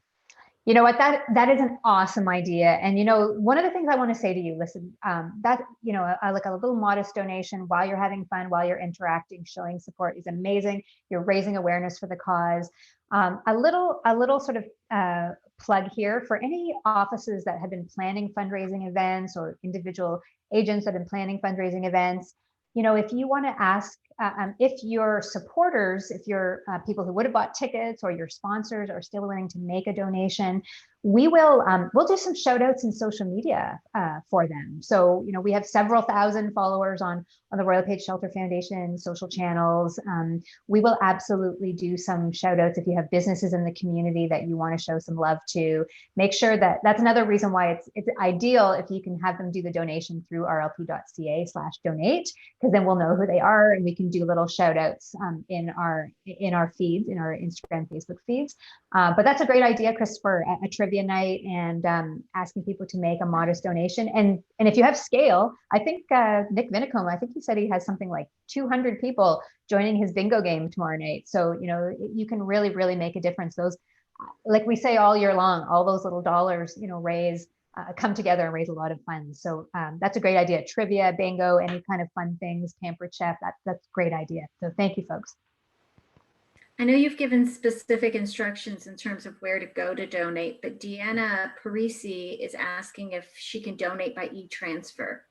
You know what, that is an awesome idea. And, one of the things I want to say to you, listen, that, like a little modest donation while you're having fun, while you're interacting, showing support is amazing. You're raising awareness for the cause. A little sort of plug here for any offices that have been planning fundraising events, or individual agents that have been planning fundraising events. If you want to ask if your supporters, if your people who would have bought tickets or your sponsors are still willing to make a donation, we'll do some shout outs in social media for them. So, we have several thousand followers on the Royal LePage Shelter Foundation social channels. We will absolutely do some shout outs if you have businesses in the community that you want to show some love to. Make sure that's another reason why it's ideal if you can have them do the donation through rlp.ca/donate, because then we'll know who they are and we can do little shout outs in our feeds, in our Instagram, Facebook feeds. But that's a great idea, Christopher, a trivia night and asking people to make a modest donation. And if you have scale, I think Nick Vinicombe, I think he said he has something like 200 people joining his bingo game tomorrow night. So, you can really, really make a difference. Those, like we say all year long, all those little dollars, come together and raise a lot of funds. So that's a great idea. Trivia, bingo, any kind of fun things, Pampered Chef, that's a great idea. So thank you, folks. I know you've given specific instructions in terms of where to go to donate, but Deanna Parisi is asking if she can donate by e-transfer.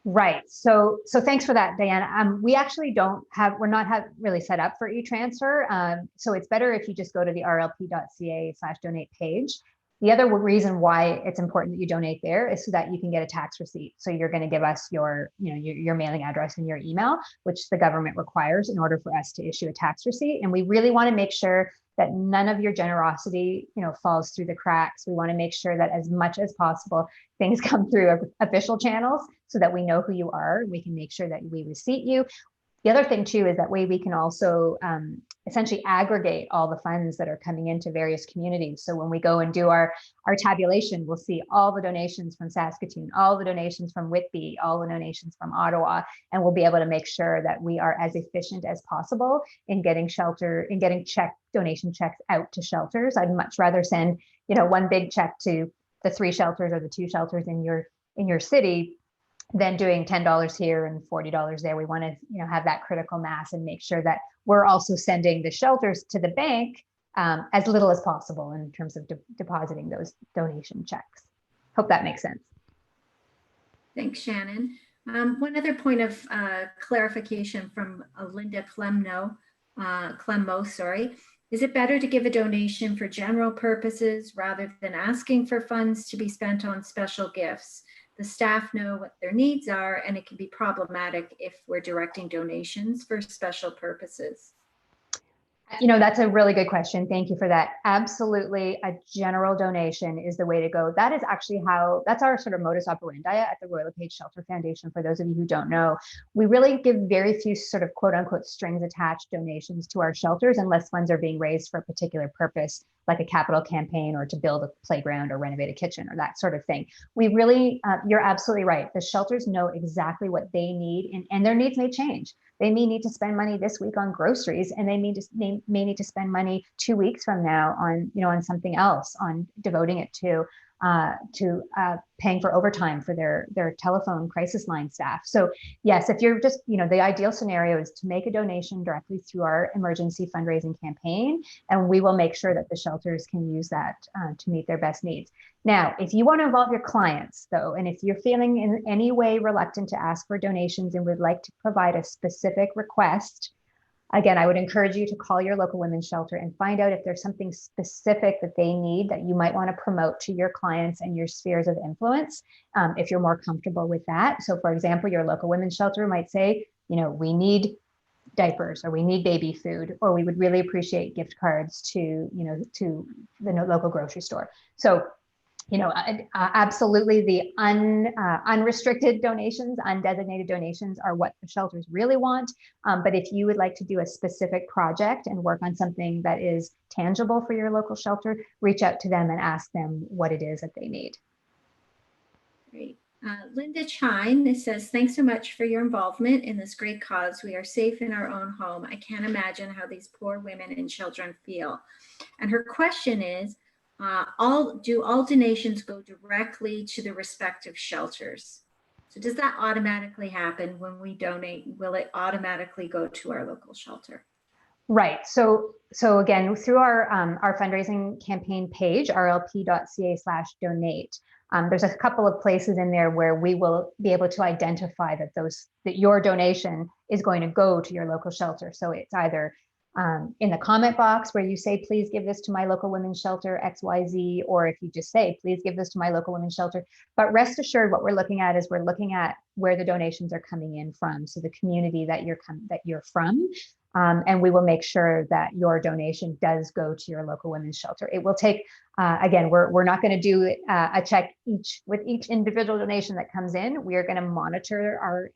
Right. So thanks for that, Diana. We actually we're not really set up for e-transfer. So it's better if you just go to the rlp.ca/donate page. The other reason why it's important that you donate there is so that you can get a tax receipt. So you're going to give us your mailing address and your email, which the government requires in order for us to issue a tax receipt. And we really want to make sure that none of your generosity, falls through the cracks. We want to make sure that as much as possible, things come through official channels so that we know who you are. We can make sure that we receipt you. The other thing too is that way we can also essentially aggregate all the funds that are coming into various communities. So when we go and do our tabulation, we'll see all the donations from Saskatoon, all the donations from Whitby, all the donations from Ottawa, and we'll be able to make sure that we are as efficient as possible in getting donation checks out to shelters. I'd much rather send, one big check to the 3 shelters or the 2 shelters in your city than doing $10 here and $40 there. We want to, have that critical mass and make sure that we're also sending the shelters to the bank as little as possible in terms of depositing those donation checks. Hope that makes sense. Thanks, Shannon. One other point of clarification from Linda Clemmo, is it better to give a donation for general purposes rather than asking for funds to be spent on special gifts? The staff know what their needs are, and it can be problematic if we're directing donations for special purposes. That's a really good question. Thank you for that. Absolutely. A general donation is the way to go. That is actually that's our sort of modus operandi at the Royal LePage Shelter Foundation. For those of you who don't know, we really give very few sort of quote unquote strings attached donations to our shelters unless funds are being raised for a particular purpose, like a capital campaign or to build a playground or renovate a kitchen or that sort of thing. We really, you're absolutely right. The shelters know exactly what they need and their needs may change. They may need to spend money this week on groceries, and they may need to spend money 2 weeks from now on something else, on devoting it to paying for overtime for their telephone crisis line staff. So yes, if you're just, the ideal scenario is to make a donation directly through our emergency fundraising campaign, and we will make sure that the shelters can use that to meet their best needs. Now, if you want to involve your clients though, and if you're feeling in any way reluctant to ask for donations and would like to provide a specific request, again, I would encourage you to call your local women's shelter and find out if there's something specific that they need that you might want to promote to your clients and your spheres of influence, if you're more comfortable with that. So for example, your local women's shelter might say, we need diapers, or we need baby food, or we would really appreciate gift cards to the local grocery store. So absolutely the unrestricted donations, undesignated donations are what the shelters really want. But if you would like to do a specific project and work on something that is tangible for your local shelter, reach out to them and ask them what it is that they need. Great. Linda Chine says, thanks so much for your involvement in this great cause. We are safe in our own home. I can't imagine how these poor women and children feel. And her question is, do all donations go directly to the respective shelters? So does that automatically happen when we donate? Will it automatically go to our local shelter? Right. So again, through our fundraising campaign page, rlp.ca/donate, there's a couple of places in there where we will be able to identify that your donation is going to go to your local shelter. So it's either in the comment box where you say, please give this to my local women's shelter XYZ, or if you just say, please give this to my local women's shelter. But rest assured, what we're looking at is where the donations are coming in from. So the community that you're from. And we will make sure that your donation does go to your local women's shelter. It will take, again, we're not going to do a check with each individual donation that comes in. We are going to monitor our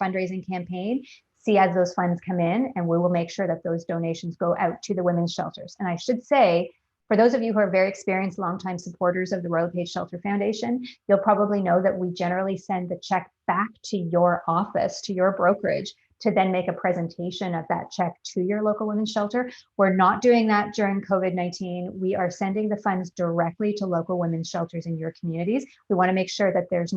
fundraising campaign, see as those funds come in, and we will make sure that those donations go out to the women's shelters. And I should say, for those of you who are very experienced, longtime supporters of the Royal LePage Shelter Foundation, you'll probably know that we generally send the check back to your office, to your brokerage, to then make a presentation of that check to your local women's shelter. We're not doing that during COVID-19. We are sending the funds directly to local women's shelters in your communities. We want to make sure that there's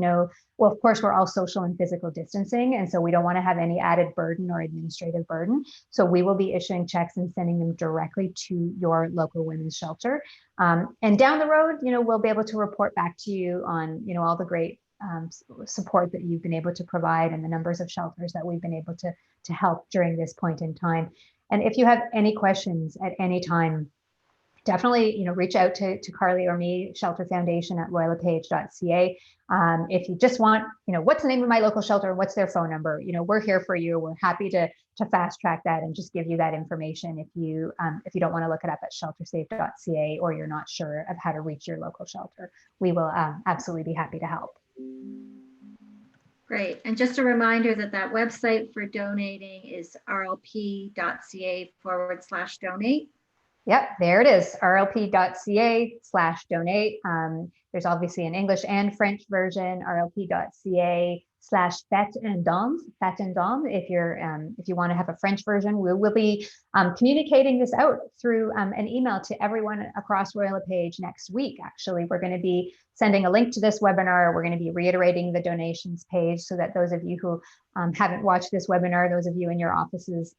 well, of course, we're all social and physical distancing, and so we don't want to have any added burden or administrative burden. So we will be issuing checks and sending them directly to your local women's shelter. And down the road, we'll be able to report back to you on, all the great support that you've been able to provide and the numbers of shelters that we've been able to help during this point in time. And if you have any questions at any time, definitely, reach out to Carly or me, Shelter Foundation at royallepage.ca. If you just want, what's the name of my local shelter? What's their phone number? We're here for you. We're happy to fast track that and just give you that information if you don't want to look it up at sheltersafe.ca or you're not sure of how to reach your local shelter. We will absolutely be happy to help. Great. And just a reminder that website for donating is rlp.ca/donate. Yep, there it is, rlp.ca/donate. There's obviously an English and French version, rlp.ca/fête and dames, if you want to have a French version. We will be communicating this out through an email to everyone across Royal LePage next week. Actually, we're going to be sending a link to this webinar. We're going to be reiterating the donations page so that those of you who haven't watched this webinar, those of you in your offices,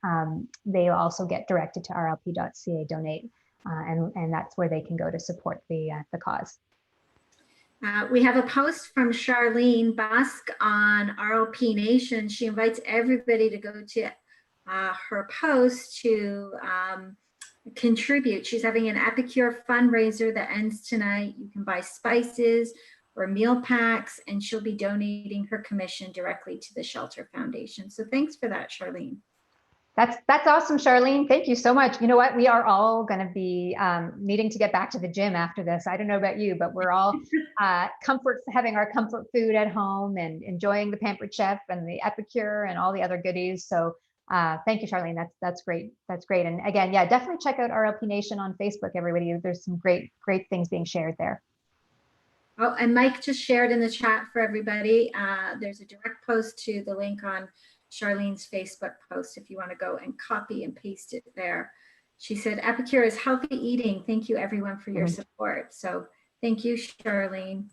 they also get directed to rlp.ca donate, and that's where they can go to support the cause. We have a post from Charlene Busk on RLP Nation. She invites everybody to go to her post to contribute. She's having an Epicure fundraiser that ends tonight. You can buy spices or meal packs, and she'll be donating her commission directly to the Shelter Foundation. So thanks for that, Charlene. That's awesome, Charlene. Thank you so much. You know what? We are all going to be needing to get back to the gym after this. I don't know about you, but we're all having our comfort food at home and enjoying the Pampered Chef and the Epicure and all the other goodies. So thank you, Charlene. That's great. That's great. And again, yeah, definitely check out RLP Nation on Facebook, everybody. There's some great things being shared there. Oh, and Mike just shared in the chat for everybody. There's a direct post to the link on Charlene's Facebook post if you want to go and copy and paste it there. She said, Epicure is healthy eating. Thank you everyone for your support. So thank you, Charlene.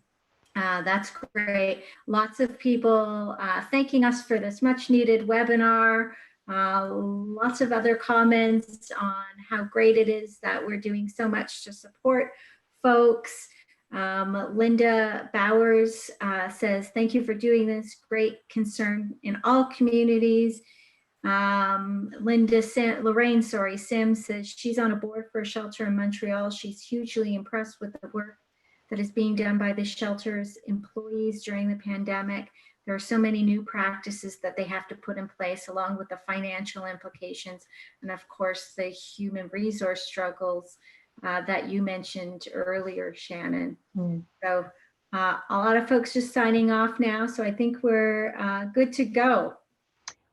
That's great. Lots of people thanking us for this much needed webinar. Lots of other comments on how great it is that we're doing so much to support folks. Linda Bowers says, thank you for doing this. Great concern in all communities. Lorraine Sims says she's on a board for a shelter in Montreal. She's hugely impressed with the work that is being done by the shelter's employees during the pandemic. There are so many new practices that they have to put in place, along with the financial implications, and of course, the human resource struggles that you mentioned earlier, Shannon. So a lot of folks just signing off now. So I think we're good to go.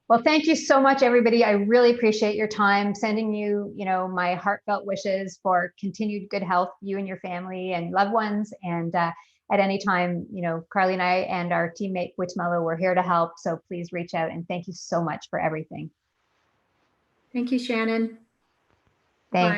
Well, thank you so much, everybody. I really appreciate your time. Sending you, my heartfelt wishes for continued good health, you and your family and loved ones. And at any time, Carly and I and our teammate Witmelo, we're here to help. So please reach out, and thank you so much for everything. Thank you, Shannon. Thanks. Bye.